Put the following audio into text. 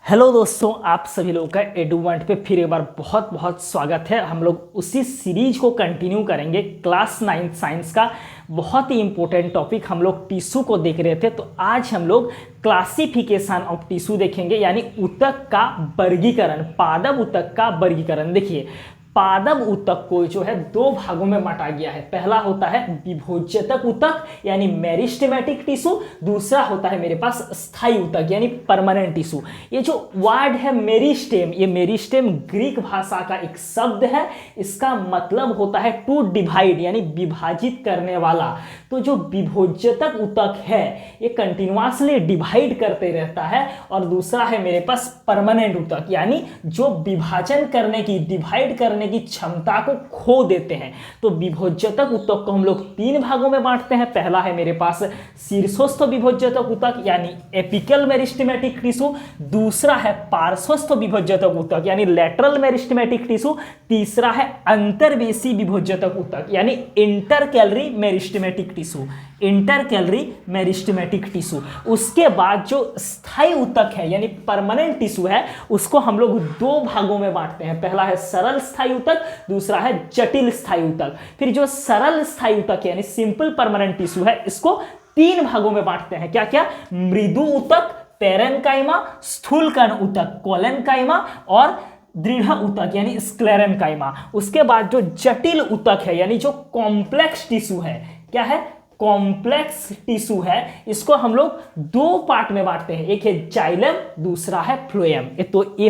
Hello दोस्तों, आप सभी लोगों का एडुवेंट पे फिर एक बार बहुत बहुत स्वागत है। हम लोग उसी सीरीज को कंटिन्यू करेंगे। क्लास 9 साइंस का बहुत ही इंपॉर्टेंट टॉपिक हम लोग टिश्यू को देख रहे थे, तो आज हम लोग क्लासिफिकेशन ऑफ टिश्यू देखेंगे, यानी ऊतक का वर्गीकरण, पादप ऊतक का वर्गीकरण। देखिए, पादप ऊतक को जो है दो भागों में बांटा गया है। पहला होता है विभोज्यतक ऊतक यानी मेरिस्टेमेटिक टिश्यू, दूसरा होता है मेरे पास स्थायी ऊतक यानी परमानेंट टिश्यू। ये जो वर्ड है मेरिस्टेम, ये मेरिस्टेम ग्रीक भाषा का एक शब्द है। इसका मतलब होता है टू डिवाइड यानी विभाजित करने वाला। तो जो विभोज्यतक ऊतक है ये कंटिन्यूअसली डिवाइड करते रहता है, और दूसरा है मेरे पास परमानेंट ऊतक यानी जो विभाजन करने की, डिवाइड करने की क्षमता को खो देते हैं। तो विभोज्यतक ऊतक को हम लोग तीन भागों में बांटते हैं। पहला है मेरे पास शीर्षस्थ विभोज्यतक ऊतक यानी एपिकल मेरिस्टेमेटिक टिश्यू, दूसरा है पार्श्वस्थ विभोज्यतक ऊतक यानी लेटरल मेरिस्टेमेटिक टिश्यू, तीसरा है अंतर्वेशी विभोज्यतक ऊतक यानी intercalary meristematic tissue, intercalary meristematic tissue. उसके बाद जो स्थायी ऊतक है यानी परमानेंट टिश्यू है, उसको हम लोग दो भागों में बांटते हैं। पहला है सरल स्थायी ऊतक, दूसरा है जटिल स्थायी ऊतक। फिर जो सरल स्थायी ऊतक यानी सिंपल परमानेंट टिश्यू है, इसको तीन भागों में बांटते हैं। क्या क्या? मृदु ऊतक पेरेन्काइमा, स्थूल कण ऊतक कोलेन्काइमा और दृढ़ ऊतक यानी स्क्लेरेन्काइमा। उसके बाद जो जटिल ऊतक है यानी जो कॉम्प्लेक्स टिश्यू है, क्या है? कॉम्प्लेक्स टिश्यू है, इसको हम लोग दो पार्ट में बांटते हैं। एक है जाइलम, दूसरा है फ्लोएम। तो ये